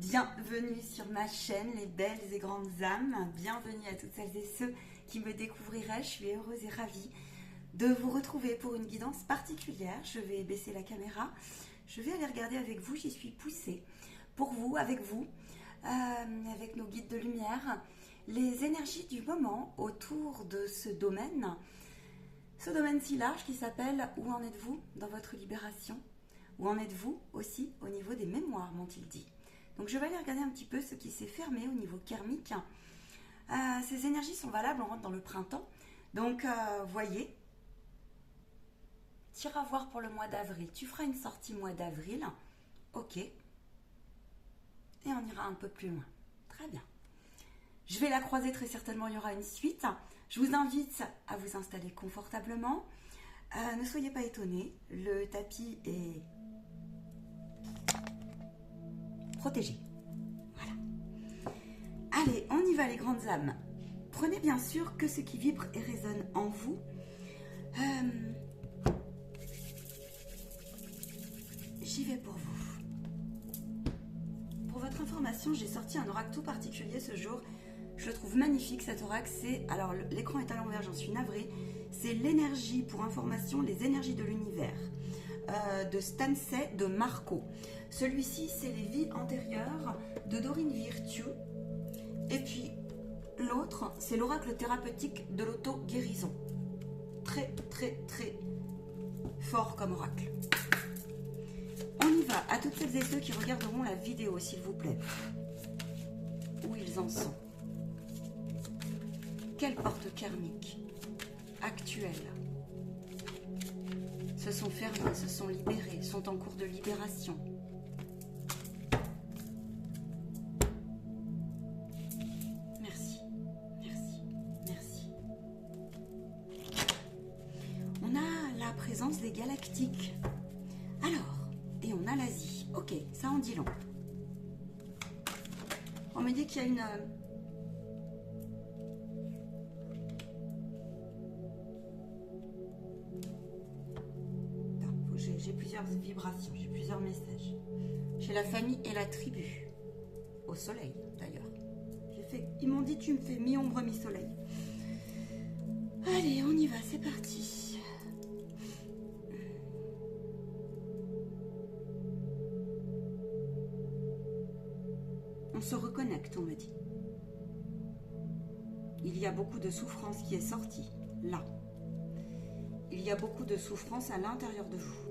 Bienvenue sur ma chaîne, les belles et grandes âmes. Bienvenue à toutes celles et ceux qui me découvriraient. Je suis heureuse et ravie de vous retrouver pour une guidance particulière. Je vais baisser la caméra. Je vais aller regarder avec vous. J'y suis poussée pour vous, avec vous, avec nos guides de lumière, les énergies du moment autour de ce domaine si large qui s'appelle « Où en êtes-vous dans votre libération ?» Où en êtes-vous aussi au niveau des mémoires, m'ont-ils dit. Donc je vais aller regarder un petit peu ce qui s'est fermé au niveau karmique. Ces énergies sont valables, on rentre dans le printemps. Donc voyez, tu iras voir pour le mois d'avril. Tu feras une sortie mois d'avril. Ok. Et on ira un peu plus loin. Très bien. Je vais la croiser très certainement, il y aura une suite. Je vous invite à vous installer confortablement. Ne soyez pas étonnés, le tapis est protégé. Voilà. Allez, on y va les grandes âmes. Prenez bien sûr que ce qui vibre et résonne en vous. J'y vais pour vous. Pour votre information, j'ai sorti un oracle tout particulier ce jour. Je le trouve magnifique cet oracle. Alors l'écran est à l'envers, j'en suis navrée. C'est l'énergie, pour information, les énergies de l'univers de Stansay de Marco. Celui-ci, c'est les vies antérieures de Dorine Virtue. Et puis l'autre, c'est l'oracle thérapeutique de l'auto-guérison. Très, très, très fort comme oracle. On y va à toutes celles et ceux qui regarderont la vidéo, s'il vous plaît. Où ils en sont. Quelle porte karmique actuelle se sont fermés, se sont libérés, sont en cours de libération. Merci, merci, merci. On a la présence des galactiques. Alors, et on a l'Asie. Ok, ça en dit long. On me dit qu'il y a une... J'ai plusieurs vibrations, j'ai plusieurs messages. J'ai la famille et la tribu. Au soleil, d'ailleurs. Ils m'ont dit, tu me fais mi-ombre, mi-soleil. Allez, on y va, c'est parti. On se reconnecte, on me dit. Il y a beaucoup de souffrance qui est sortie, là. Il y a beaucoup de souffrance à l'intérieur de vous.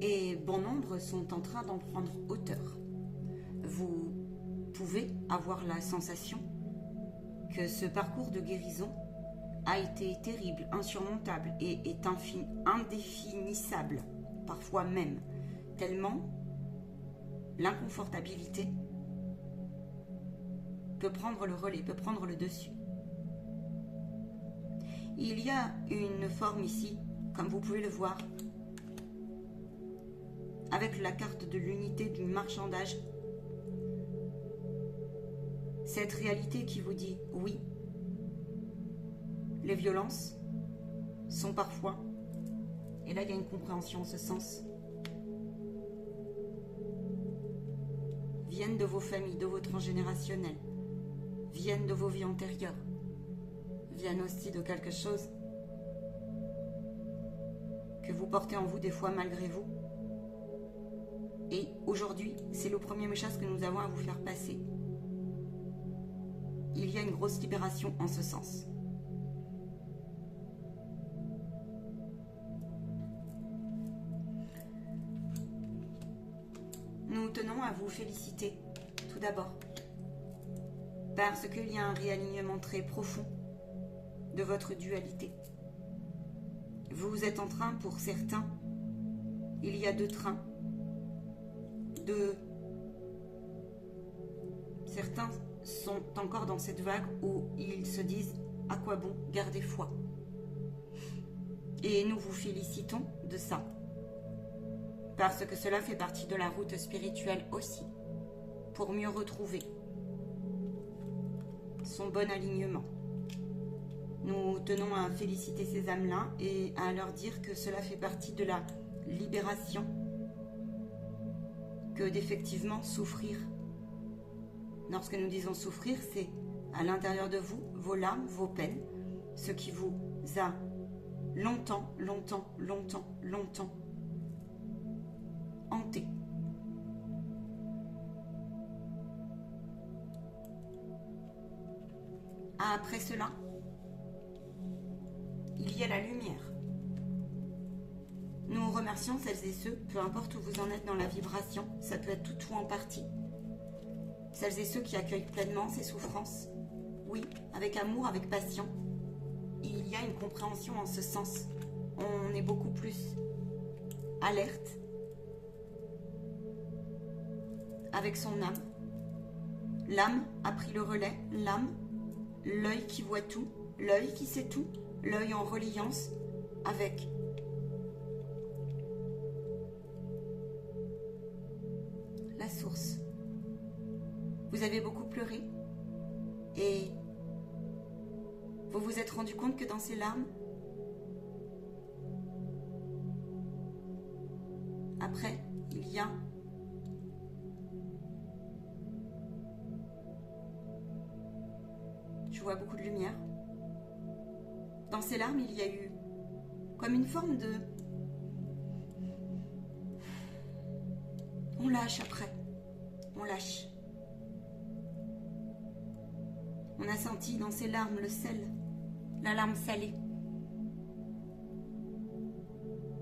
Et bon nombre sont en train d'en prendre hauteur. Vous pouvez avoir la sensation que ce parcours de guérison a été terrible, insurmontable et est indéfinissable, parfois même, tellement l'inconfortabilité peut prendre le relais, peut prendre le dessus. Il y a une forme ici, comme vous pouvez le voir, avec la carte de l'unité du marchandage. Cette réalité qui vous dit oui, les violences sont parfois, et là il y a une compréhension en ce sens, viennent de vos familles, de vos transgénérationnels, viennent de vos vies antérieures, viennent aussi de quelque chose que vous portez en vous des fois malgré vous. Et aujourd'hui, c'est le premier message que nous avons à vous faire passer. Il y a une grosse libération en ce sens. Nous tenons à vous féliciter, tout d'abord, parce qu'il y a un réalignement très profond de votre dualité. Vous êtes en train, pour certains, il y a deux trains. Certains sont encore dans cette vague où ils se disent « à quoi bon garder foi ?» Et nous vous félicitons de ça, parce que cela fait partie de la route spirituelle aussi, pour mieux retrouver son bon alignement. Nous tenons à féliciter ces âmes-là et à leur dire que cela fait partie de la libération que d'effectivement souffrir. Lorsque nous disons souffrir, c'est à l'intérieur de vous, vos larmes, vos peines, ce qui vous a longtemps hanté. Après cela, il y a la lumière. Nous remercions celles et ceux, peu importe où vous en êtes dans la vibration, ça peut être tout ou en partie. Celles et ceux qui accueillent pleinement ces souffrances, oui, avec amour, avec passion. Il y a une compréhension en ce sens. On est beaucoup plus alerte avec son âme. L'âme a pris le relais, l'âme, l'œil qui voit tout, l'œil qui sait tout, l'œil en reliance avec la source. Vous avez beaucoup pleuré et vous vous êtes rendu compte que dans ces larmes, après, il y a je vois beaucoup de lumière. Dans ces larmes, il y a eu comme une forme de... On lâche après. On lâche. On a senti dans ces larmes le sel, la larme salée.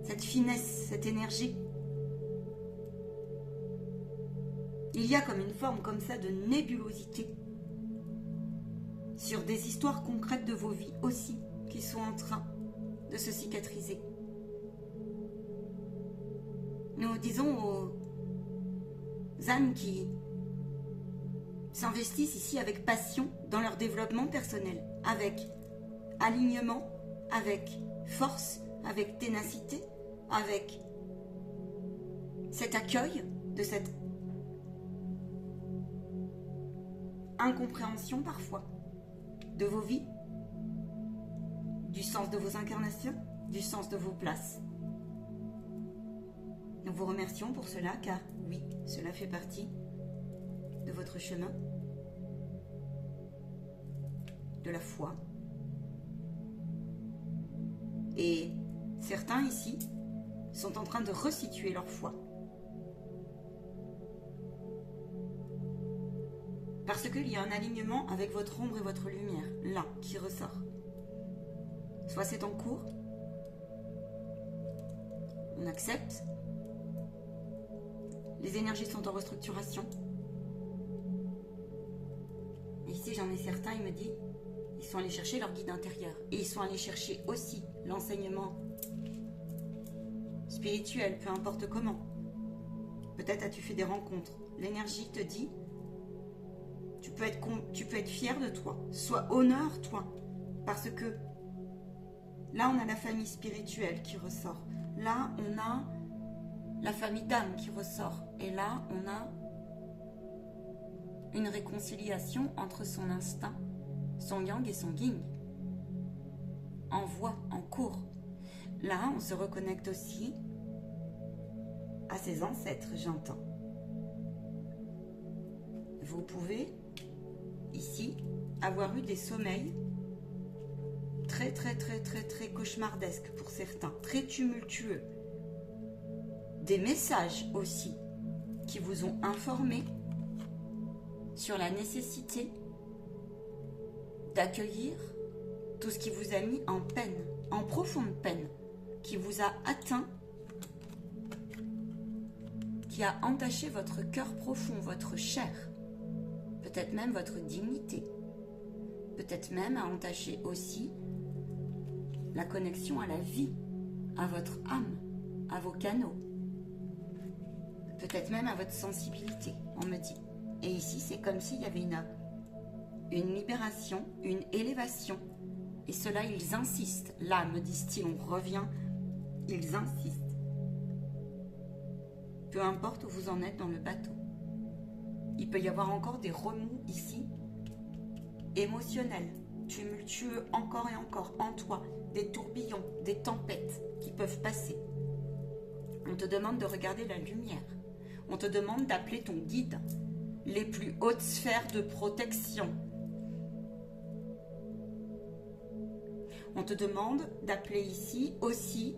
Cette finesse, cette énergie. Il y a comme une forme comme ça de nébulosité sur des histoires concrètes de vos vies aussi qui sont en train de se cicatriser. Nous disons aux âmes qui s'investissent ici avec passion dans leur développement personnel, avec alignement, avec force, avec ténacité, avec cet accueil de cette incompréhension parfois de vos vies, du sens de vos incarnations, du sens de vos places. Nous vous remercions pour cela, car oui, cela fait partie de votre chemin, de la foi. Et certains ici sont en train de resituer leur foi. Parce qu'il y a un alignement avec votre ombre et votre lumière, là, qui ressort. Soit c'est en cours, on accepte, les énergies sont en restructuration. Et ici, j'en ai certains, il me dit, ils sont allés chercher leur guide intérieur. Et ils sont allés chercher aussi l'enseignement spirituel, peu importe comment. Peut-être as-tu fait des rencontres. L'énergie te dit, tu peux être fier de toi. Sois honneur, toi. Parce que là, on a la famille spirituelle qui ressort. Là, on a la famille d'âme qui ressort. Et là, on a une réconciliation entre son instinct, son yang et son yin. En voie, en cours. Là, on se reconnecte aussi à ses ancêtres, j'entends. Vous pouvez, ici, avoir eu des sommeils très cauchemardesques pour certains, très tumultueux. Des messages aussi qui vous ont informé sur la nécessité d'accueillir tout ce qui vous a mis en peine, en profonde peine, qui vous a atteint, qui a entaché votre cœur profond, votre chair, peut-être même votre dignité, peut-être même a entaché aussi la connexion à la vie, à votre âme, à vos canaux, peut-être même à votre sensibilité, on me dit. Et ici, c'est comme s'il y avait une libération, une élévation. Et cela, ils insistent. Là, me disent-ils, on revient, ils insistent. Peu importe où vous en êtes dans le bateau. Il peut y avoir encore des remous ici, émotionnels, tumultueux encore et encore, en toi, des tourbillons, des tempêtes qui peuvent passer. On te demande de regarder la lumière. On te demande d'appeler ton guide, les plus hautes sphères de protection. On te demande d'appeler ici aussi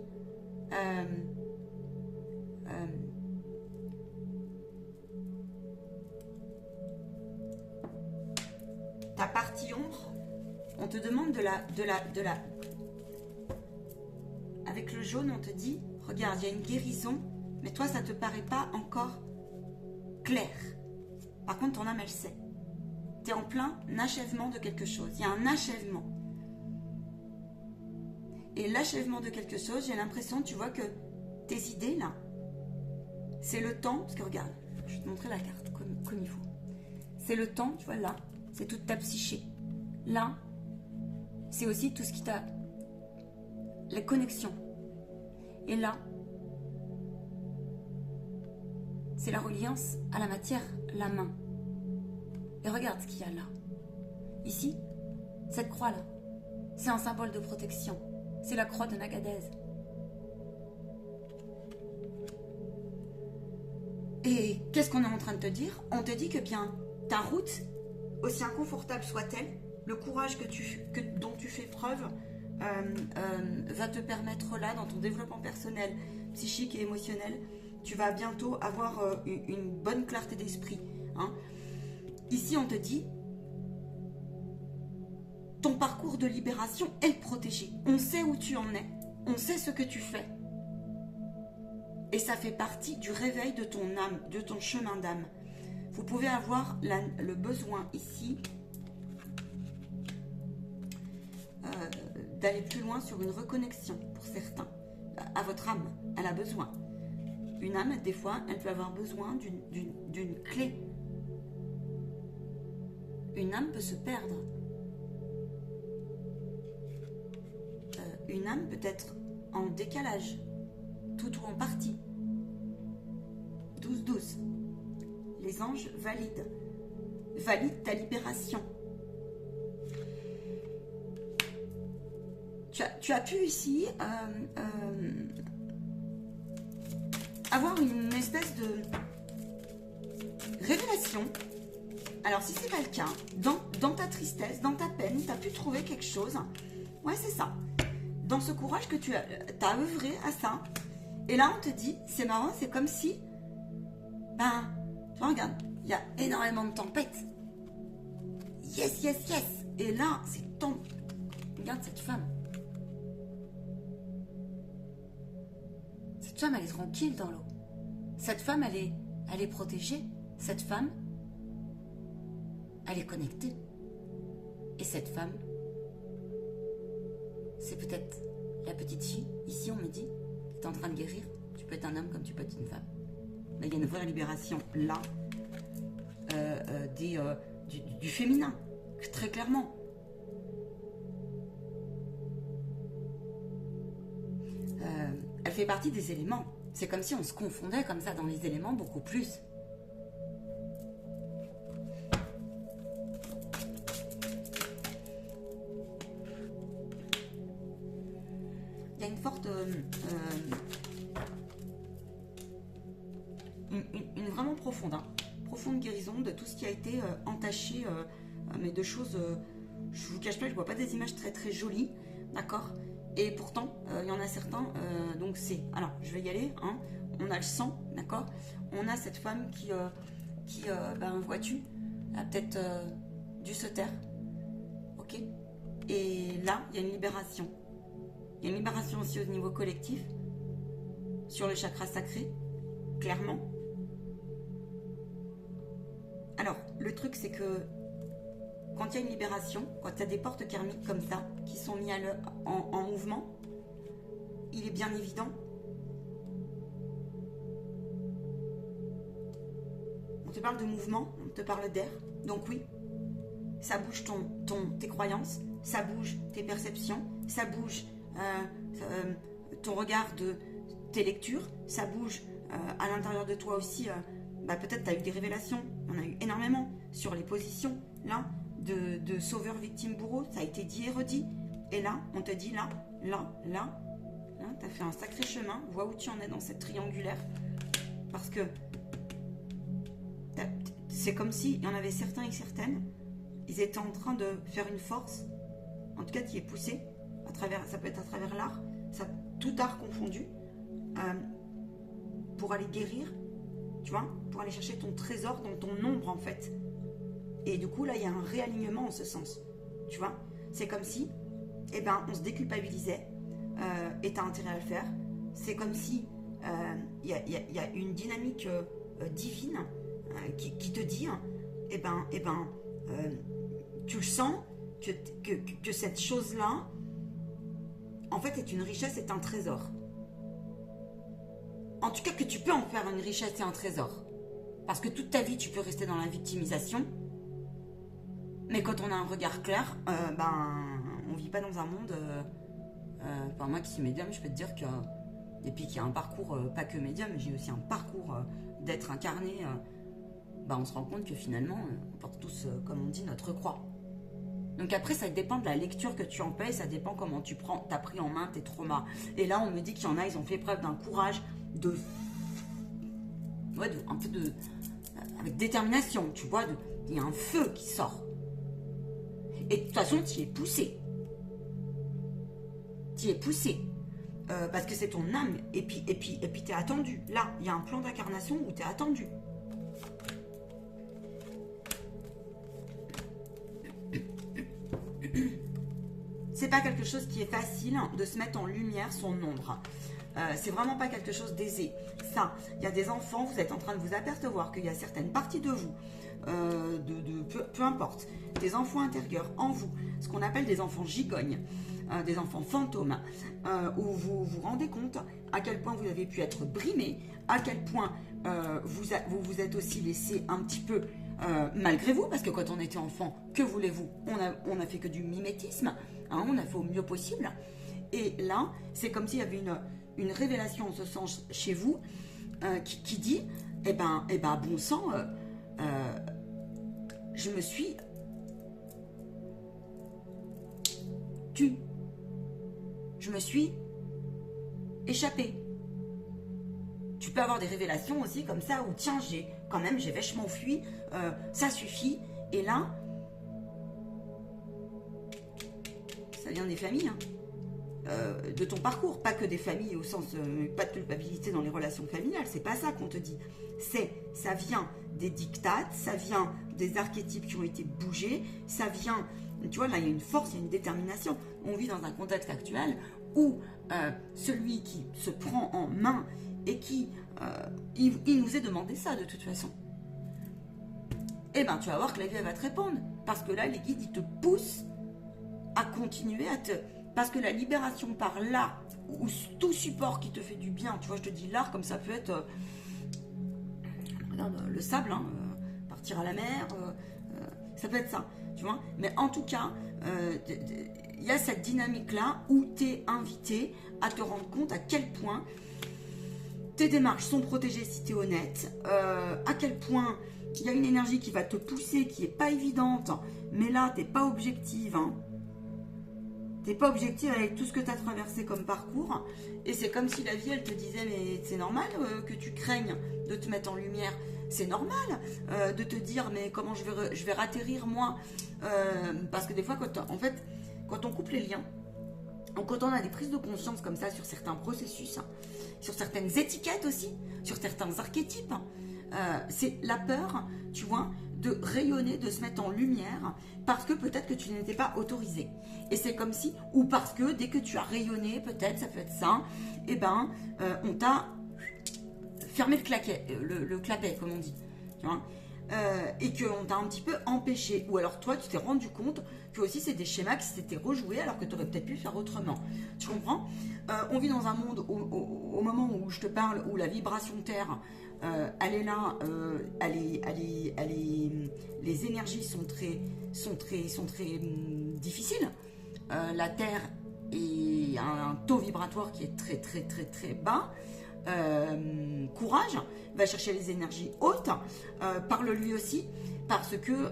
ta partie ombre. On te demande de la... Avec le jaune, on te dit, regarde, il y a une guérison, mais toi, ça ne te paraît pas encore clair. Par contre, ton âme, elle sait. Tu es en plein achèvement de quelque chose. Il y a un achèvement. Et l'achèvement de quelque chose, j'ai l'impression, tu vois que tes idées, là, c'est le temps, parce que regarde, je vais te montrer la carte comme il faut. C'est le temps, tu vois, là, c'est toute ta psyché. Là, c'est aussi tout ce qui t'a... les connexions. Et là, c'est la reliance à la matière, la main. Et regarde ce qu'il y a là. Ici, cette croix-là, c'est un symbole de protection. C'est la croix de Nagadez. Et qu'est-ce qu'on est en train de te dire? On te dit que bien, ta route, aussi inconfortable soit-elle, le courage dont tu fais preuve va te permettre là, dans ton développement personnel, psychique et émotionnel, tu vas bientôt avoir une bonne clarté d'esprit. Hein. Ici, on te dit, ton parcours de libération est protégé. On sait où tu en es, on sait ce que tu fais. Et ça fait partie du réveil de ton âme, de ton chemin d'âme. Vous pouvez avoir le besoin ici d'aller plus loin sur une reconnexion pour certains. À votre âme, elle a besoin. Une âme, des fois, elle peut avoir besoin d'une clé. Une âme peut se perdre. Une âme peut être en décalage, tout ou en partie. 12-12. Les anges valident ta libération. Tu as pu ici avoir une espèce de révélation. Alors si c'est pas le cas, dans ta tristesse, dans ta peine, tu as pu trouver quelque chose. Ouais, c'est ça. Dans ce courage que tu as œuvré à ça. Et là, on te dit, c'est marrant, c'est comme si, tu vois, regarde, il y a énormément de tempêtes. Yes, yes, yes. Et là, c'est ton... Regarde cette femme. Cette femme, elle est tranquille dans l'eau. Cette femme, elle est protégée. Cette femme, elle est connectée. Et cette femme, c'est peut-être la petite fille. Ici, on me dit, tu es en train de guérir. Tu peux être un homme comme tu peux être une femme. Mais il y a une vraie libération là du féminin, très clairement. Elle fait partie des éléments. C'est comme si on se confondait comme ça dans les éléments beaucoup plus. Il y a une forte... une vraiment profonde, profonde guérison de tout ce qui a été entaché, mais de choses... je vous cache pas, je vois pas des images très très jolies, d'accord? Et pourtant, il y en a certains, donc c'est... Alors, je vais y aller, hein. On a le sang, d'accord? On a cette femme qui vois-tu, a peut-être dû se taire, ok? Et là, il y a une libération. Il y a une libération aussi au niveau collectif, sur le chakra sacré, clairement. Alors, le truc, c'est que quand il y a une libération, quand il y a des portes karmiques comme ça, qui sont mises en mouvement, il est bien évident. On te parle de mouvement, on te parle d'air. Donc oui, ça bouge tes croyances, ça bouge tes perceptions, ça bouge ton regard de tes lectures, ça bouge à l'intérieur de toi aussi. Peut-être tu as eu des révélations, on a eu énormément sur les positions, là, de sauveur, victime, bourreau, ça a été dit et redit. Et là, on te dit là, tu as fait un sacré chemin, vois où tu en es dans cette triangulaire. Parce que C'est comme s'il y en avait certains et certaines, ils étaient en train de faire une force, en tout cas qui est poussée, à travers, ça peut être à travers l'art, tout art confondu, pour aller guérir, tu vois, pour aller chercher ton trésor dans ton ombre en fait. Et du coup là il y a un réalignement en ce sens, tu vois. C'est comme si, eh ben, on se déculpabilisait, et t'as intérêt à le faire. C'est comme si il y a une dynamique divine qui te dit, tu le sens que cette chose-là, en fait, est une richesse, est un trésor. En tout cas, que tu peux en faire une richesse et un trésor. Parce que toute ta vie, tu peux rester dans la victimisation. Mais quand on a un regard clair, on vit pas dans un monde... Enfin, moi qui suis médium, je peux te dire que... Et puis qu'il y a un parcours, pas que médium, j'ai aussi un parcours d'être incarné. On se rend compte que finalement, on porte tous, comme on dit, notre croix. Donc après, ça dépend de la lecture que tu en payes, ça dépend comment tu as pris en main tes traumas. Et là, on me dit qu'il y en a, ils ont fait preuve d'un courage, un peu avec détermination, tu vois, il y a un feu qui sort. Et de toute façon, tu y es poussé. Tu y es poussé. Parce que c'est ton âme. Et puis tu es attendu. Là, il y a un plan d'incarnation où tu es attendu. C'est pas quelque chose qui est facile de se mettre en lumière son ombre. C'est vraiment pas quelque chose d'aisé. Ça, il y a des enfants, vous êtes en train de vous apercevoir qu'il y a certaines parties de vous, peu importe, des enfants intérieurs en vous, ce qu'on appelle des enfants gigognes, des enfants fantômes, où vous vous rendez compte à quel point vous avez pu être brimé, à quel point vous êtes aussi laissé un petit peu malgré vous, parce que quand on était enfant, que voulez-vous, on a fait que du mimétisme, hein, on a fait au mieux possible. Et là, c'est comme s'il y avait une révélation en ce sens chez vous qui dit, bon sang, je me suis tue. Je me suis échappée. Tu peux avoir des révélations aussi comme ça où tiens, j'ai vachement fui, ça suffit. Et là, ça vient des familles, hein. De ton parcours, pas que des familles au sens pas de culpabilité dans les relations familiales, c'est pas ça qu'on te dit. Ça vient des dictates, ça vient des archétypes qui ont été bougés, ça vient, tu vois, là il y a une force, il y a une détermination. On vit dans un contexte actuel où celui qui se prend en main et qui il nous est demandé ça de toute façon. Eh ben tu vas voir que la vie elle va te répondre, parce que là les guides ils te poussent à continuer parce que la libération par l'art, ou tout support qui te fait du bien, tu vois, je te dis l'art comme ça peut être regarde, le sable, hein, partir à la mer, ça peut être ça, tu vois. Mais en tout cas, il y a cette dynamique-là où tu es invité à te rendre compte à quel point tes démarches sont protégées si tu es honnête, à quel point il y a une énergie qui va te pousser, qui n'est pas évidente, mais là, tu n'es pas objective, hein. T'es pas objective avec tout ce que tu as traversé comme parcours. Et c'est comme si la vie, elle te disait, mais c'est normal que tu craignes de te mettre en lumière. C'est normal de te dire, mais comment je vais ratterrir moi, parce que des fois, quand on coupe les liens, quand on a des prises de conscience comme ça sur certains processus, sur certaines étiquettes aussi, sur certains archétypes, c'est la peur, tu vois, de rayonner, de se mettre en lumière, parce que peut-être que tu n'étais pas autorisé. Et c'est comme si, ou parce que dès que tu as rayonné, peut-être, ça peut être ça, on t'a fermé le clapet, comme on dit, tu vois, et qu'on t'a un petit peu empêché. Ou alors toi, tu t'es rendu compte que aussi c'est des schémas qui s'étaient rejoués alors que tu aurais peut-être pu faire autrement. Tu comprends? On vit dans un monde, au moment où je te parle, où la vibration Terre, elle est là, les énergies sont très difficiles. La Terre est un taux vibratoire qui est très très très très bas. Courage, va chercher les énergies hautes, parle-lui aussi, parce que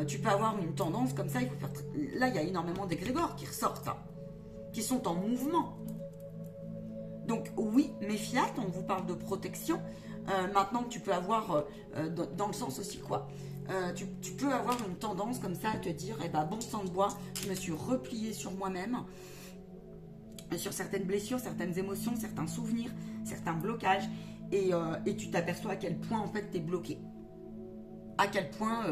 tu peux avoir une tendance comme ça, là il y a énormément d'égrégores qui ressortent, qui sont en mouvement. Donc oui, mes fiat, on vous parle de protection, Maintenant, tu peux avoir, dans le sens aussi quoi, tu peux avoir une tendance comme ça à te dire, eh ben bon sang de bois, je me suis repliée sur moi-même, sur certaines blessures, certaines émotions, certains souvenirs, certains blocages, et tu t'aperçois à quel point en fait tu es bloqué. À quel point...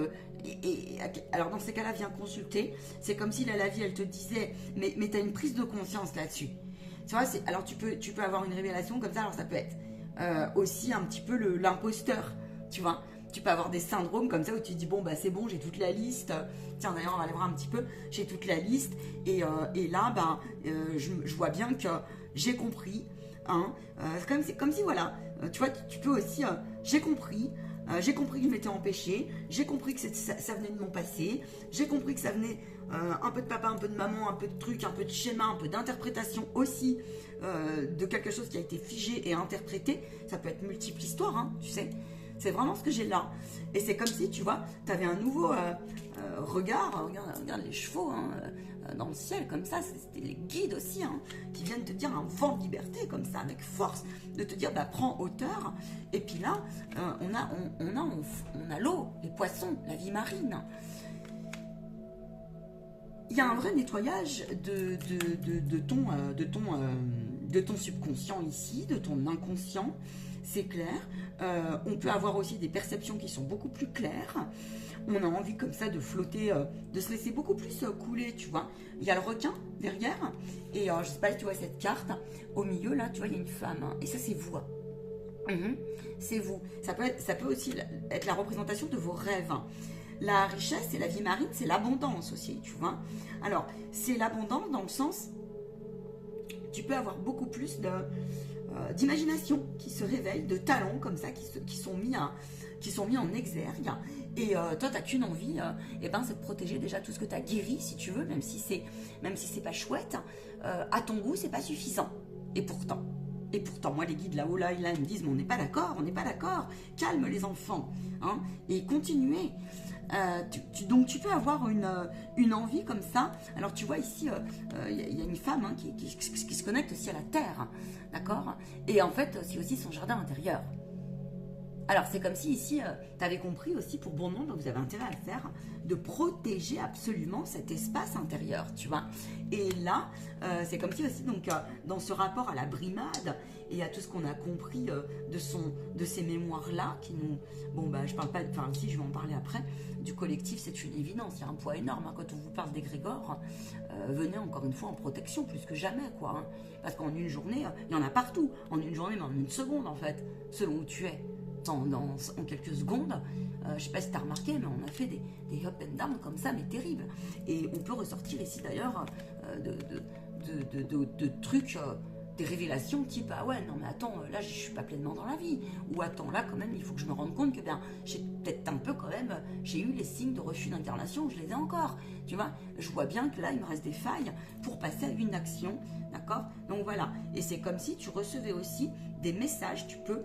alors dans ces cas-là, viens consulter. C'est comme si la vie, elle te disait, mais tu as une prise de conscience là-dessus. Tu vois, alors tu peux avoir une révélation comme ça, alors ça peut être aussi un petit peu l'imposteur, tu vois. Tu peux avoir des syndromes comme ça où tu te dis, bon, bah c'est bon, j'ai toute la liste. Tiens, d'ailleurs, on va aller voir un petit peu. J'ai toute la liste. Et là, je vois bien que j'ai compris. Hein, c'est comme si, voilà, tu vois, tu peux aussi, j'ai compris que je m'étais empêchée. J'ai compris que ça venait de mon passé. J'ai compris que ça venait un peu de papa, un peu de maman, un peu de trucs, un peu de schéma, un peu d'interprétation aussi de quelque chose qui a été figé et interprété. Ça peut être multiple histoires, hein, tu sais. C'est vraiment ce que j'ai là. Et c'est comme si, tu vois, tu avais un nouveau regard. Regarde les chevaux hein, dans le ciel, comme ça. C'était les guides aussi, hein, qui viennent te dire un vent de liberté, comme ça, avec force, de te dire, bah, prends hauteur. Et puis là, on a l'eau, les poissons, la vie marine. Il y a un vrai nettoyage de ton subconscient ici, de ton inconscient. C'est clair. On peut avoir aussi des perceptions qui sont beaucoup plus claires. On a envie comme ça de flotter, de se laisser beaucoup plus couler, tu vois. Il y a le requin derrière. Et je sais pas si tu vois cette carte. Au milieu, là, tu vois, il y a une femme. Hein, et ça, c'est vous. C'est vous. Ça peut aussi être la représentation de vos rêves. La richesse et la vie marine, c'est l'abondance aussi, tu vois. Alors, c'est l'abondance dans le sens... Tu peux avoir beaucoup plus d'imagination qui se réveille, de talents comme ça qui sont mis en exergue. Et toi, tu n'as qu'une envie, c'est de protéger déjà tout ce que tu as guéri, si tu veux, même si c'est pas chouette. À ton goût, c'est pas suffisant. Et pourtant, moi, les guides là-haut, là, ils me disent, mais on n'est pas d'accord. Calme les enfants, hein, et continuez. Donc tu peux avoir une envie comme ça. Alors tu vois ici, il y a une femme hein, qui se connecte aussi à la terre, hein, d'accord. Et en fait, c'est aussi son jardin intérieur. Alors c'est comme si ici, tu avais compris aussi pour bon nombre, vous avez intérêt à le faire, de protéger absolument cet espace intérieur, tu vois. Et là, c'est comme si aussi, donc, dans ce rapport à la brimade et à tout ce qu'on a compris de ces mémoires-là, qui nous... Bon, je parle pas... Enfin, si, je vais en parler après. Du collectif, c'est une évidence. Il y a un poids énorme. Hein. Quand on vous parle d'égrégore, venez encore une fois en protection, plus que jamais, quoi. Hein. Parce qu'en une journée, il y en a partout. En une journée, mais en une seconde, en fait, selon où tu es. En quelques secondes, je sais pas si tu as remarqué, mais on a fait des up and down comme ça, mais terribles. Et on peut ressortir ici d'ailleurs de trucs, des révélations type ah ouais, non mais attends, là je suis pas pleinement dans la vie. Ou attends, là quand même, il faut que je me rende compte que j'ai peut-être un peu quand même, j'ai eu les signes de refus d'incarnation, je les ai encore. Tu vois, je vois bien que là il me reste des failles pour passer à une action, d'accord? Donc voilà, et c'est comme si tu recevais aussi des messages, tu peux,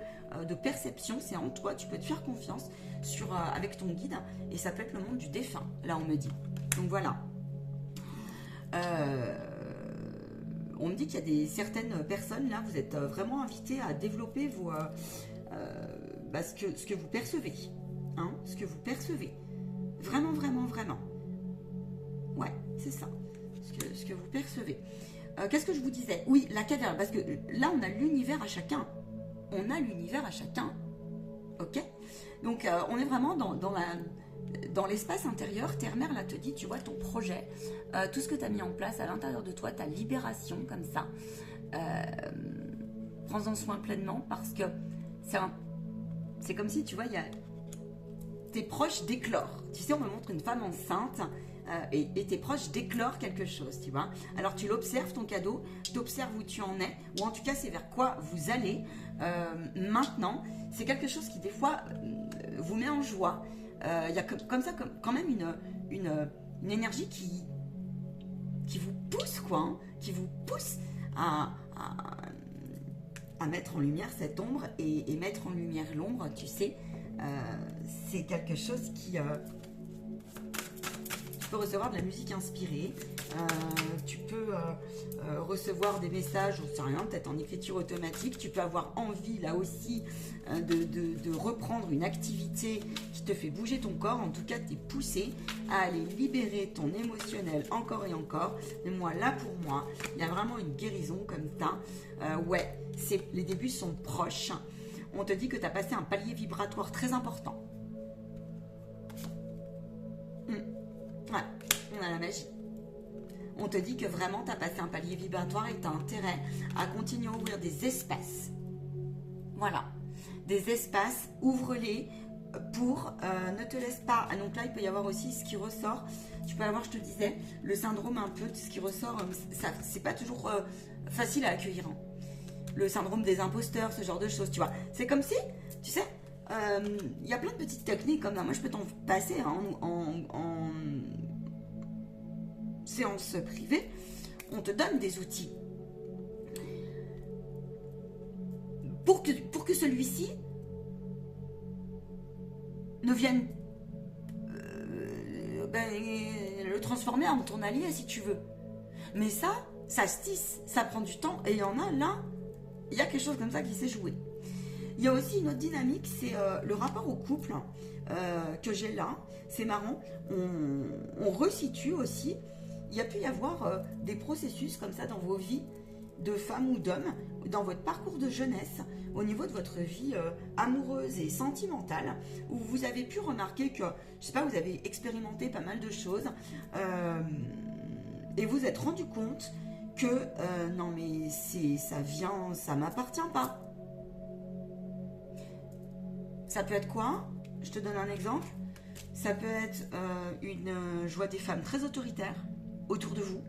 de perception, c'est en toi, tu peux te faire confiance avec ton guide, et ça peut être le monde du défunt, là on me dit. Donc voilà. On me dit qu'il y a certaines personnes, là, vous êtes vraiment invités à développer ce que vous percevez. Hein, ce que vous percevez. Vraiment, vraiment, vraiment. Ouais, c'est ça. Ce que vous percevez. Qu'est-ce que je vous disais? Oui, la caverne, parce que là, on a l'univers à chacun. Ok? Donc, on est vraiment dans l'espace intérieur. Terre-Mère, là, te dit, tu vois, ton projet, tout ce que tu as mis en place à l'intérieur de toi, ta libération, comme ça. Prends-en soin pleinement, parce que c'est comme si, tu vois, tes proches d'éclore. Tu sais, on me montre une femme enceinte, et tes proches d'éclore quelque chose, tu vois. Alors, tu l'observes, ton cadeau, tu observes où tu en es, ou en tout cas, c'est vers quoi vous allez. Maintenant, c'est quelque chose qui, des fois, vous met en joie. Il y a comme ça, quand même une énergie qui vous pousse, quoi, hein, qui vous pousse à mettre en lumière cette ombre et mettre en lumière l'ombre, tu sais. C'est quelque chose peux recevoir de la musique inspirée, tu peux recevoir des messages, je ne sais rien, peut-être en écriture automatique, tu peux avoir envie là aussi de reprendre une activité qui te fait bouger ton corps, en tout cas tu es poussé à aller libérer ton émotionnel encore et encore. Mais moi, là pour moi, il y a vraiment une guérison comme ça. Ouais, les débuts sont proches. On te dit que tu as passé un palier vibratoire très important. Ouais, on a la magie. On te dit que vraiment tu as passé un palier vibratoire et que tu as intérêt à continuer à ouvrir des espaces. Voilà, des espaces, ouvre-les pour, ne te laisse pas. Ah, donc là, il peut y avoir aussi ce qui ressort. Tu peux avoir, je te disais, le syndrome un peu de ce qui ressort. Ça, c'est pas toujours facile à accueillir. Hein. Le syndrome des imposteurs, ce genre de choses, tu vois. C'est comme si, tu sais, y a plein de petites techniques comme ça. Moi, je peux t'en passer en séance privée. On te donne des outils pour que celui-ci ne vienne le transformer en ton allié si tu veux. Mais ça se tisse, ça prend du temps. Et il y en a là, il y a quelque chose comme ça qui s'est joué. Il y a aussi une autre dynamique, c'est le rapport au couple que j'ai là. C'est marrant, on resitue aussi. Il y a pu y avoir des processus comme ça dans vos vies de femmes ou d'hommes, dans votre parcours de jeunesse, au niveau de votre vie amoureuse et sentimentale, où vous avez pu remarquer que, je sais pas, vous avez expérimenté pas mal de choses et vous êtes rendu compte que non mais ça m'appartient pas. Ça peut être quoi? Je te donne un exemple. Ça peut être je vois des femmes très autoritaires autour de vous.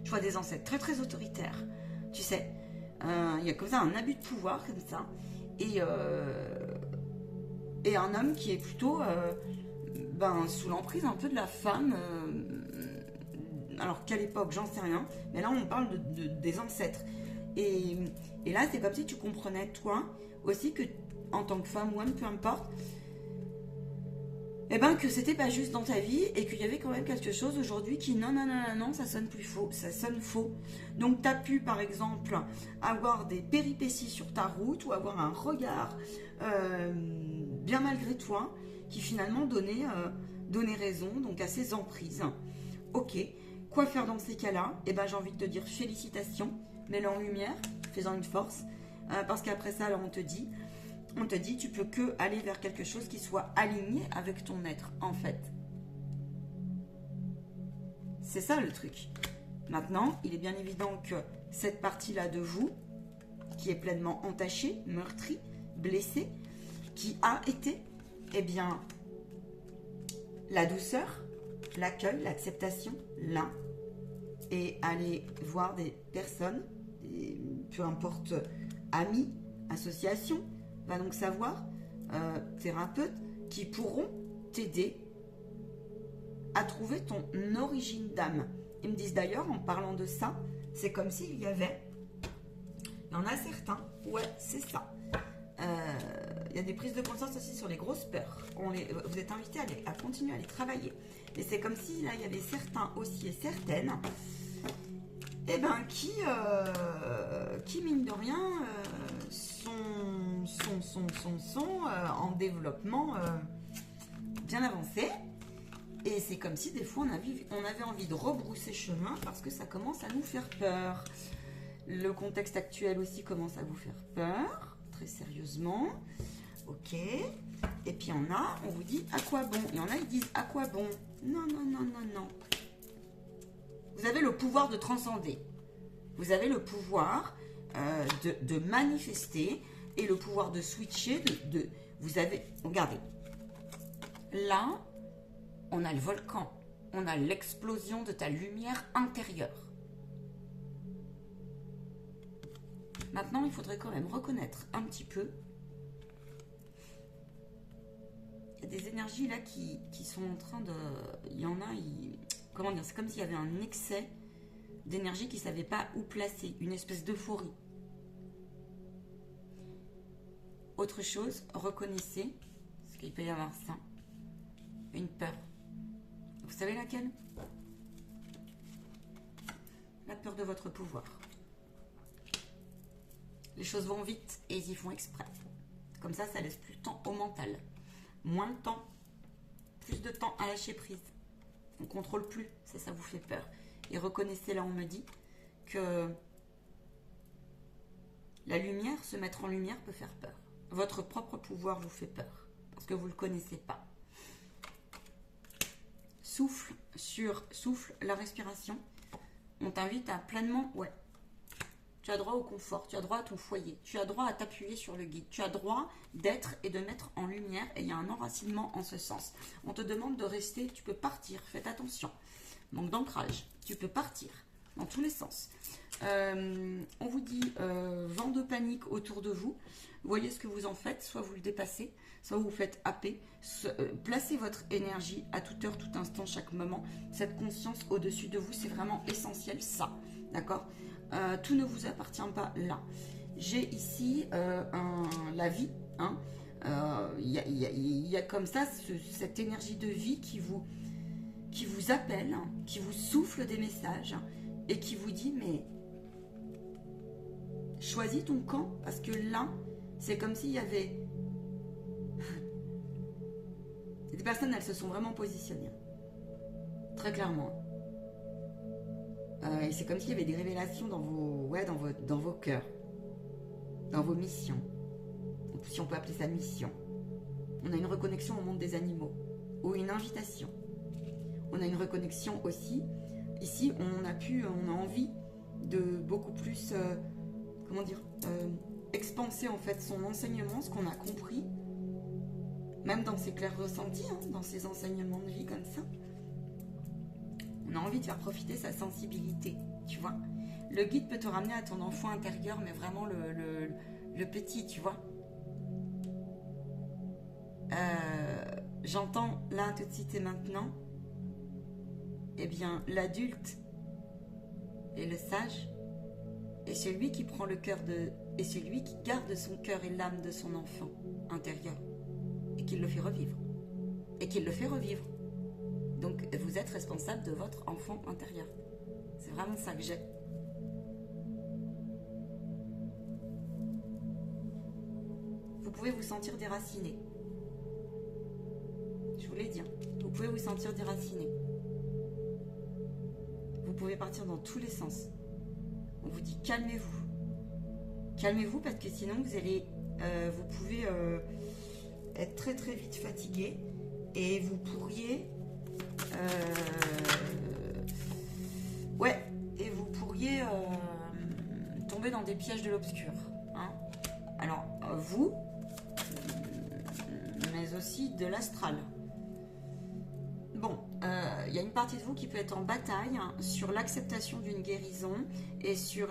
Je vois des ancêtres très très autoritaires. Tu sais, il y a comme ça un abus de pouvoir comme ça. Et un homme qui est plutôt sous l'emprise un peu de la femme. Alors quelle époque, j'en sais rien. Mais là on parle des ancêtres. Et là c'est comme si tu comprenais toi aussi que en tant que femme ou homme, peu importe, que c'était pas juste dans ta vie et qu'il y avait quand même quelque chose aujourd'hui qui non, ça sonne plus faux, ça sonne faux. Donc tu as pu par exemple avoir des péripéties sur ta route ou avoir un regard bien malgré toi qui finalement donnait raison donc à ces emprises. Ok, quoi faire dans ces cas-là? J'ai envie de te dire félicitations, mets-le en lumière, fais-en une force, parce qu'après ça alors on te dit tu peux que aller vers quelque chose qui soit aligné avec ton être en fait. C'est ça le truc. Maintenant, il est bien évident que cette partie-là de vous, qui est pleinement entachée, meurtrie, blessée, qui a été, la douceur, l'accueil, l'acceptation, là, et aller voir des personnes, peu importe, amis, associations, va donc savoir, thérapeutes, qui pourront t'aider à trouver ton origine d'âme. Ils me disent d'ailleurs, en parlant de ça, c'est comme s'il y avait, il y en a certains, ouais, c'est ça. Il y a des prises de conscience aussi sur les grosses peurs. Vous êtes invités à continuer à les travailler. Et c'est comme si là, il y avait certains aussi et certaines, qui mine de rien, sont en développement bien avancé. Et c'est comme si des fois on avait envie de rebrousser chemin parce que ça commence à nous faire peur. Le contexte actuel aussi commence à vous faire peur, très sérieusement. Ok. Et puis on vous dit à quoi bon. Il y en a, ils disent à quoi bon. Non. Vous avez le pouvoir de transcender. Vous avez le pouvoir de manifester et le pouvoir de switcher. Vous avez, regardez, là, on a le volcan, on a l'explosion de ta lumière intérieure. Maintenant, il faudrait quand même reconnaître un petit peu. Il y a des énergies là qui sont en train de... Il y en a, comment dire, c'est comme s'il y avait un excès d'énergie qui ne savait pas où placer, une espèce d'euphorie. Autre chose, reconnaissez, parce qu'il peut y avoir ça, une peur. Vous savez laquelle? La peur de votre pouvoir. Les choses vont vite et ils y font exprès. Comme ça laisse plus de temps au mental. Moins de temps, plus de temps à lâcher prise. On ne contrôle plus, ça vous fait peur. Et reconnaissez, là on me dit que la lumière, se mettre en lumière peut faire peur. Votre propre pouvoir vous fait peur, parce que vous ne le connaissez pas. Souffle la respiration. On t'invite à pleinement, ouais. Tu as droit au confort, tu as droit à ton foyer, tu as droit à t'appuyer sur le guide, tu as droit d'être et de mettre en lumière, et il y a un enracinement en ce sens. On te demande de rester, tu peux partir, faites attention. Manque d'ancrage, tu peux partir dans tous les sens. On vous dit vent de panique autour de vous. Vous voyez ce que vous en faites, soit vous le dépassez, soit vous vous faites happer. Placez votre énergie à toute heure, tout instant, chaque moment. Cette conscience au-dessus de vous, c'est vraiment essentiel, ça. D'accord? Tout ne vous appartient pas là. J'ai ici la vie. Hein. Y a comme ça cette énergie de vie qui vous appelle, qui vous souffle des messages et qui vous dit mais choisis ton camp, parce que là c'est comme s'il y avait des personnes, elles se sont vraiment positionnées très clairement. Et c'est comme s'il y avait des révélations dans vos cœurs, dans vos missions, si on peut appeler ça mission. On a une reconnexion au monde des animaux, ou une invitation. On a une reconnexion aussi. Ici, on a envie de beaucoup plus, expanser en fait son enseignement, ce qu'on a compris, même dans ses clairs ressentis, hein, dans ses enseignements de vie comme ça. On a envie de faire profiter sa sensibilité, tu vois. Le guide peut te ramener à ton enfant intérieur, mais vraiment le petit, tu vois. J'entends là, tout de suite et maintenant, eh bien, l'adulte et le sage est celui qui prend le cœur et celui qui garde son cœur et l'âme de son enfant intérieur et qui le fait revivre. Donc, vous êtes responsable de votre enfant intérieur. C'est vraiment ça que j'ai. Vous pouvez vous sentir déraciné. Je vous l'ai dit, hein. Vous pouvez vous sentir déraciné. Vous pouvez partir dans tous les sens. On vous dit calmez-vous. Calmez-vous parce que sinon vous pouvez être très très vite fatigué et vous pourriez tomber dans des pièges de l'obscur. Hein. Alors vous, mais aussi de l'astral. Bon, il y a une partie de vous qui peut être en bataille sur l'acceptation d'une guérison et sur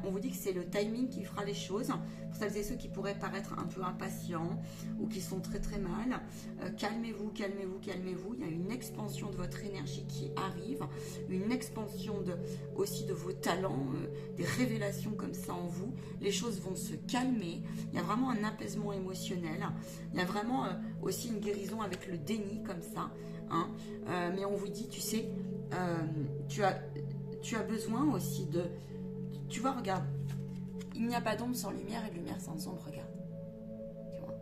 on vous dit que c'est le timing qui fera les choses. Pour celles et ceux qui pourraient paraître un peu impatients ou qui sont très très mal, calmez-vous. Il y a une expansion de votre énergie qui arrive, une expansion aussi de vos talents, des révélations comme ça en vous. Les choses vont se calmer. Il y a vraiment un apaisement émotionnel. Il y a vraiment aussi une guérison avec le déni comme ça. Hein, mais on vous dit, tu sais, tu as besoin aussi de... Tu vois, regarde, il n'y a pas d'ombre sans lumière et de lumière sans ombre, regarde. Tu vois.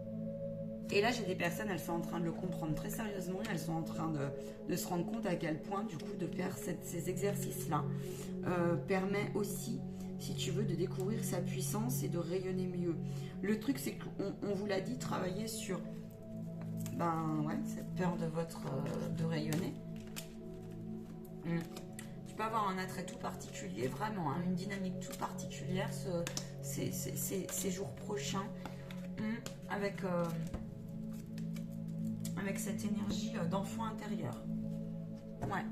Et là, j'ai des personnes, elles sont en train de le comprendre très sérieusement et elles sont en train de se rendre compte à quel point, du coup, de faire ces exercices-là permet aussi, si tu veux, de découvrir sa puissance et de rayonner mieux. Le truc, c'est qu'on vous l'a dit, travailler sur... cette peur de rayonner. Tu peux avoir un attrait tout particulier, vraiment, hein, une dynamique toute particulière ces jours prochains, avec cette énergie d'enfant intérieur. Ouais.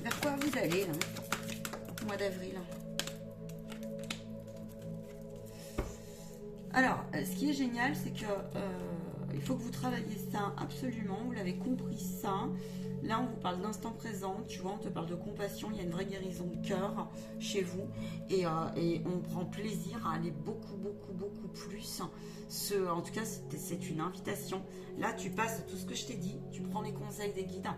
Vers quoi vous allez, là, au mois d'avril? Alors, ce qui est génial, c'est que il faut que vous travailliez ça absolument. Vous l'avez compris, ça. Là, on vous parle d'instant présent, tu vois, on te parle de compassion, il y a une vraie guérison de cœur chez vous. Et on prend plaisir à aller beaucoup, beaucoup, beaucoup plus. En tout cas, c'est une invitation. Là, tu passes tout ce que je t'ai dit, tu prends les conseils des guides.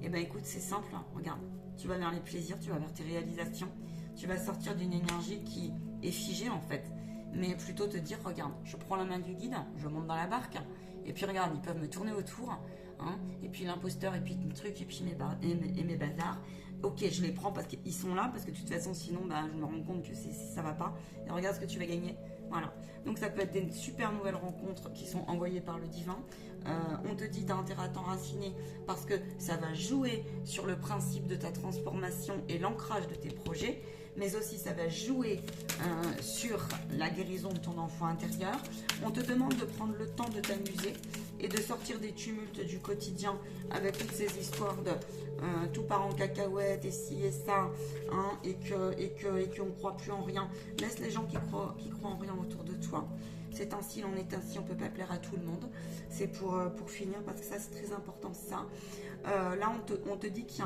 Et ben écoute, c'est simple, regarde, tu vas vers les plaisirs, tu vas vers tes réalisations. Tu vas sortir d'une énergie qui est figée en fait. Mais plutôt te dire, regarde, je prends la main du guide, je monte dans la barque, et puis regarde, ils peuvent me tourner autour, hein, et puis l'imposteur, et puis le truc, et puis mes bazars. Ok, je les prends parce qu'ils sont là, parce que de toute façon, sinon, bah, je me rends compte que ça va pas. Et regarde ce que tu vas gagner. Voilà. Donc ça peut être des super nouvelles rencontres qui sont envoyées par le divin. On te dit, tu as intérêt à t'enraciner parce que ça va jouer sur le principe de ta transformation et l'ancrage de tes projets. Mais aussi ça va jouer sur la guérison de ton enfant intérieur. On te demande de prendre le temps de t'amuser et de sortir des tumultes du quotidien avec toutes ces histoires de tout part en cacahuète et ci et ça, hein, et qu'on ne croit plus en rien. Laisse les gens qui croient en rien autour de toi. C'est ainsi, l'on est ainsi, on ne peut pas plaire à tout le monde. C'est pour finir, parce que ça c'est très important ça. Là on te dit qu'il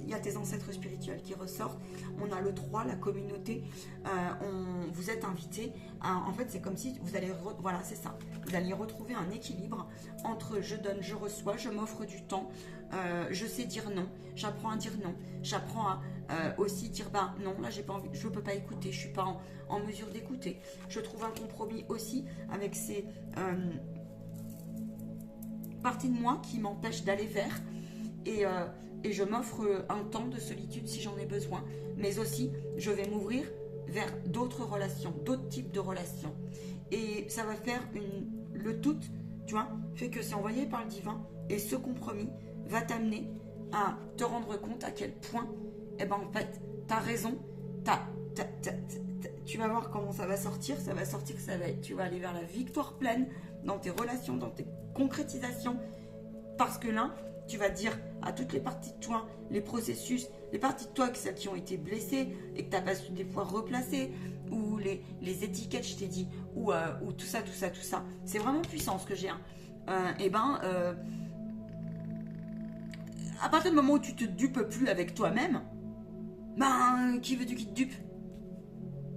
y a tes ancêtres spirituels qui ressortent. On a le 3, la communauté. Vous êtes invités. En fait c'est comme si vous allez, voilà c'est ça. Vous allez retrouver un équilibre entre je donne, je reçois, je m'offre du temps. Je sais dire non, j'apprends à dire non, j'apprends à aussi dire bah non, là j'ai pas envie, je peux pas écouter, je suis pas en mesure d'écouter. Je trouve un compromis aussi avec ces parties de moi qui m'empêchent d'aller vers, et je m'offre un temps de solitude si j'en ai besoin, mais aussi je vais m'ouvrir vers d'autres relations, d'autres types de relations, et ça va faire le tout, tu vois, fait que c'est envoyé par le divin, et ce compromis va t'amener à te rendre compte à quel point, eh ben en fait, t'as raison, tu vas voir comment ça va sortir, tu vas aller vers la victoire pleine dans tes relations, dans tes concrétisations, parce que là, tu vas dire à toutes les parties de toi, les processus, les parties de toi, celles qui ont été blessées et que tu n'as pas su des fois replacer, ou les étiquettes, je t'ai dit, ou tout ça, c'est vraiment puissant ce que j'ai. À partir du moment où tu te dupes plus avec toi-même, ben, qui veux-tu qui te dupe?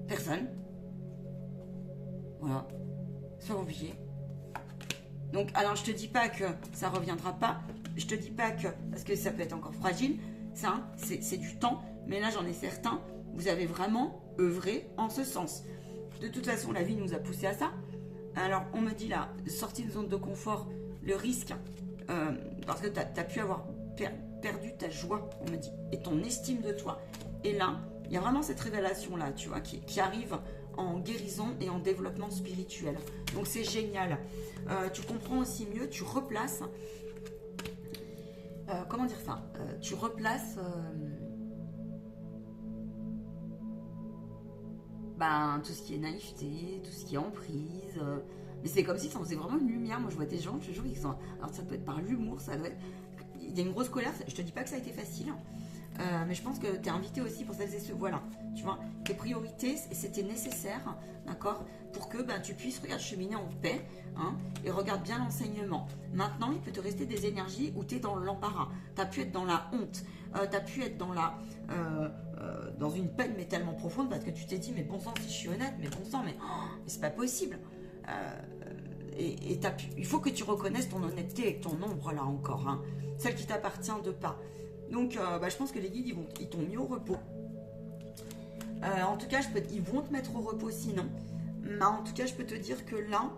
Personne. Voilà. Sois oublié. Donc, alors, je te dis pas que ça reviendra pas. Je te dis pas que, parce que ça peut être encore fragile. Ça, c'est du temps. Mais là, j'en ai certains. Vous avez vraiment œuvré en ce sens. De toute façon, la vie nous a poussé à ça. Alors, on me dit là, sortie de zone de confort, le risque, parce que tu as pu avoir perdu ta joie, on me dit, et ton estime de toi. Et là, il y a vraiment cette révélation-là, tu vois, qui arrive en guérison et en développement spirituel. Donc, c'est génial. Tu comprends aussi mieux, tu replaces... comment dire ça, tu replaces tout ce qui est naïveté, tout ce qui est emprise. Mais c'est comme si ça faisait vraiment une lumière. Moi, je vois des gens, je jure, ils sont... Alors, ça peut être par l'humour, ça doit être... Il y a une grosse colère. Je te dis pas que ça a été facile. Mais je pense que tu es invité aussi pour celles et ceux, voilà, tu vois, tes priorités, c'était nécessaire, d'accord, pour que tu puisses, regarde, cheminer en paix, hein, et regarde bien l'enseignement. Maintenant, il peut te rester des énergies où tu es dans l'embarras, tu as pu être dans la honte, tu as pu être dans une peine, mais tellement profonde, parce que tu t'es dit, mais bon sang, si je suis honnête, mais bon sang, mais c'est pas possible. Il faut que tu reconnaisses ton honnêteté et ton ombre, là encore, hein, celle qui t'appartient de pas. Donc, je pense que les guides, ils t'ont mis au repos. En tout cas, ils vont te mettre au repos sinon. Mais en tout cas, je peux te dire que là,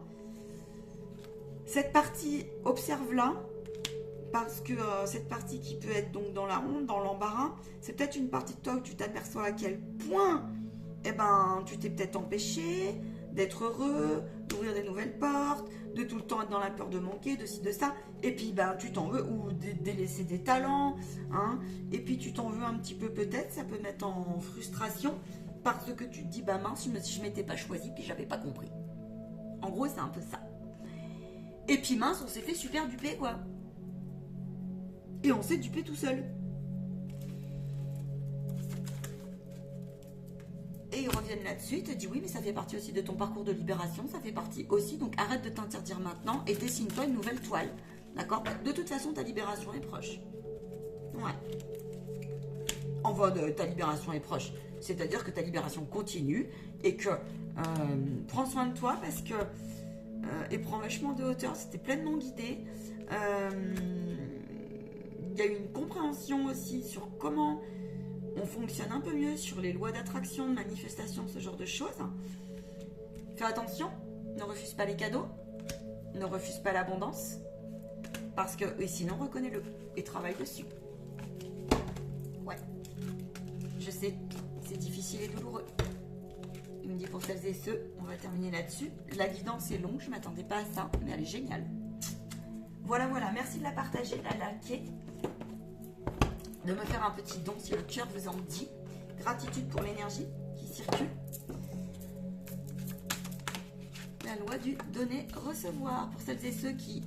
cette partie, observe-la. Parce que cette partie qui peut être donc dans la honte, dans l'embarras, c'est peut-être une partie de toi où tu t'aperçois à quel point tu t'es peut-être empêché d'être heureux, d'ouvrir des nouvelles portes, de tout le temps être dans la peur de manquer, de ci, de ça, et puis tu t'en veux, ou délaisser des talents, hein, et puis tu t'en veux un petit peu peut-être, ça peut mettre en frustration, parce que tu te dis, mince, je m'étais pas choisi, puis j'avais pas compris. En gros, c'est un peu ça. Et puis mince, on s'est fait super duper, quoi. Et on s'est dupé tout seul. Et ils reviennent là-dessus, ils te disent oui, mais ça fait partie aussi de ton parcours de libération, ça fait partie aussi, donc arrête de t'interdire maintenant et dessine-toi une nouvelle toile, d'accord? De toute façon, ta libération est proche. Ouais. En voie de ta libération est proche. C'est-à-dire que ta libération continue et que prends soin de toi parce que et prends vachement de hauteur. C'était pleinement guidé. Il y a eu une compréhension aussi sur comment on fonctionne un peu mieux sur les lois d'attraction, de manifestation, ce genre de choses. Fais attention, ne refuse pas les cadeaux, ne refuse pas l'abondance, parce que et sinon reconnais-le et travaille dessus. Ouais, je sais, c'est difficile et douloureux. Il me dit pour celles et ceux, on va terminer là-dessus. La guidance est longue, je ne m'attendais pas à ça, mais elle est géniale. Voilà, merci de la partager, de la liker, de me faire un petit don si le cœur vous en dit. Gratitude pour l'énergie qui circule. La loi du donner-recevoir pour celles et ceux qui...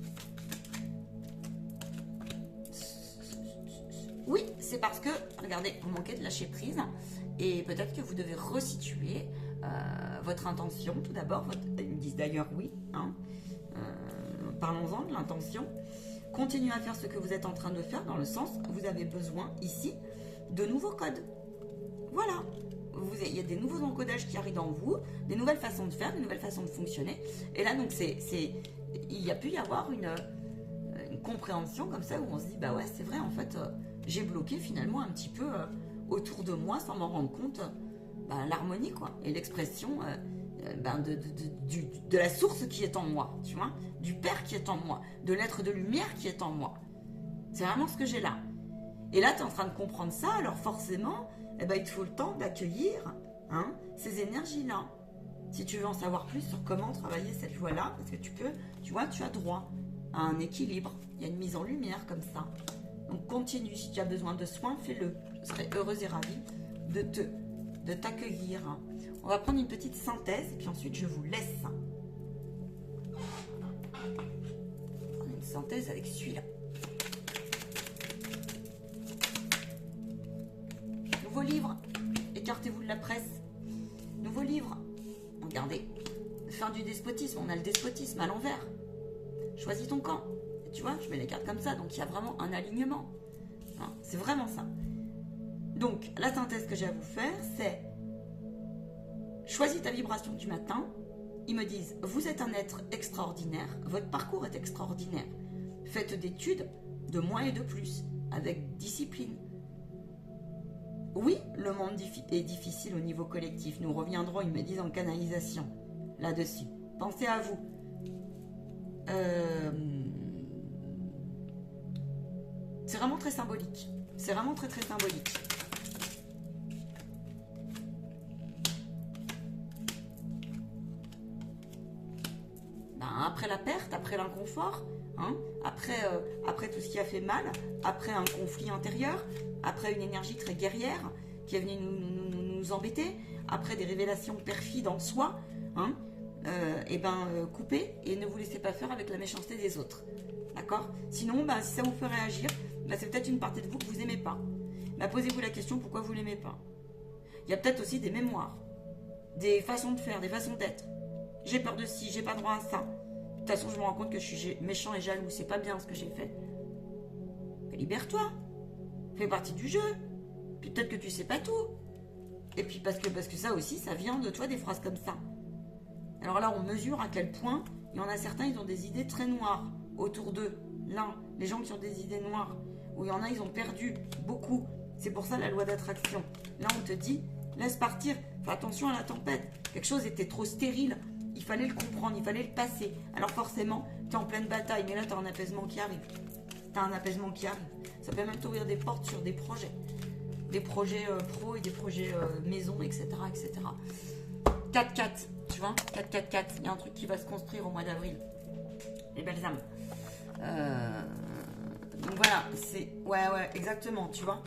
Oui, c'est parce que, regardez, vous manquez de lâcher prise et peut-être que vous devez resituer votre intention tout d'abord. Ils me disent d'ailleurs oui, hein, parlons-en de l'intention. Continuez à faire ce que vous êtes en train de faire dans le sens, vous avez besoin ici de nouveaux codes. Voilà. Il y a des nouveaux encodages qui arrivent dans vous, des nouvelles façons de faire, des nouvelles façons de fonctionner. Et là, donc, il y a pu y avoir une compréhension comme ça où on se dit, bah ouais, c'est vrai, en fait, j'ai bloqué finalement un petit peu autour de moi sans m'en rendre compte l'harmonie, quoi, et l'expression de la source qui est en moi, tu vois, du Père qui est en moi, de l'être de lumière qui est en moi. C'est vraiment ce que j'ai là. Et là, tu es en train de comprendre ça, alors forcément, il te faut le temps d'accueillir ces énergies-là. Si tu veux en savoir plus sur comment travailler cette joie-là, parce que tu peux, tu vois, tu as droit à un équilibre. Il y a une mise en lumière comme ça. Donc continue, si tu as besoin de soins, fais-le. Je serai heureuse et ravie de t'accueillir. On va prendre une petite synthèse, et puis ensuite je vous laisse. Prendre une synthèse avec celui-là. Nouveau livre, écartez-vous de la presse. Nouveau livre, regardez, fin du despotisme, on a le despotisme à l'envers. Choisis ton camp. Et tu vois, je mets les cartes comme ça, donc il y a vraiment un alignement. Hein, c'est vraiment ça. Donc, la synthèse que j'ai à vous faire, c'est choisis ta vibration du matin. Ils me disent, vous êtes un être extraordinaire, votre parcours est extraordinaire. Faites d'études de moins et de plus, avec discipline. Oui, le monde est difficile au niveau collectif. Nous reviendrons, ils me disent, en canalisation, là-dessus. Pensez à vous. C'est vraiment très symbolique. C'est vraiment très, très symbolique. Après la perte, après l'inconfort, après tout ce qui a fait mal, après un conflit intérieur, après une énergie très guerrière qui est venue nous embêter, après des révélations perfides en soi, coupez et ne vous laissez pas faire avec la méchanceté des autres. D'accord ? Sinon, si ça vous fait réagir, c'est peut-être une partie de vous que vous n'aimez pas. Posez-vous la question, pourquoi vous ne l'aimez pas ? Il y a peut-être aussi des mémoires, des façons de faire, des façons d'être. J'ai peur de ci, j'ai pas droit à ça. De toute façon, je me rends compte que je suis méchant et jaloux. C'est pas bien ce que j'ai fait. Libère-toi. Fais partie du jeu. Puis peut-être que tu sais pas tout. Et puis parce que ça aussi, ça vient de toi, des phrases comme ça. Alors là, on mesure à quel point il y en a certains, ils ont des idées très noires autour d'eux. Là, les gens qui ont des idées noires, où il y en a, ils ont perdu beaucoup. C'est pour ça la loi d'attraction. Là, on te dit, laisse partir. Fais attention à la tempête. Quelque chose était trop stérile. Il fallait le comprendre, il fallait le passer. Alors forcément, tu es en pleine bataille, mais là, tu as un apaisement qui arrive. Tu as un apaisement qui arrive. Ça peut même t'ouvrir des portes sur des projets. Des projets pro et des projets maison, etc., etc. 4-4, tu vois, 4-4-4. Il y a un truc qui va se construire au mois d'avril. Les belles âmes. Donc voilà, c'est... Ouais, exactement, tu vois.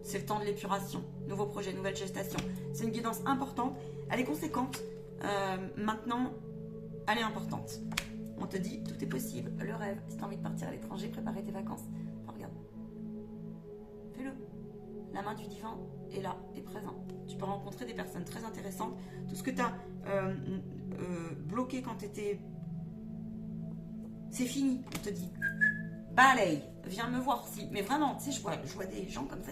C'est le temps de l'épuration. Nouveau projet, nouvelle gestation. C'est une guidance importante. Elle est conséquente. Maintenant, elle est importante. On te dit, tout est possible. Le rêve, si tu as envie de partir à l'étranger, préparer tes vacances. Enfin, regarde. Fais-le. La main du divin est là, est présent. Tu peux rencontrer des personnes très intéressantes. Tout ce que tu as bloqué quand tu étais... C'est fini, on te dit. Balaye. viens me voir si. Mais vraiment, tu sais, je vois des gens comme ça.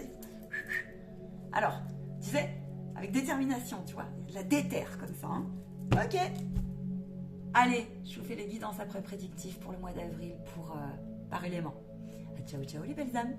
Alors, tu sais, avec détermination, tu vois, de la déterre comme ça. Hein. Ok. Allez, je vous fais les guidances après prédictives pour le mois d'avril par élément. Ciao, ciao les belles âmes.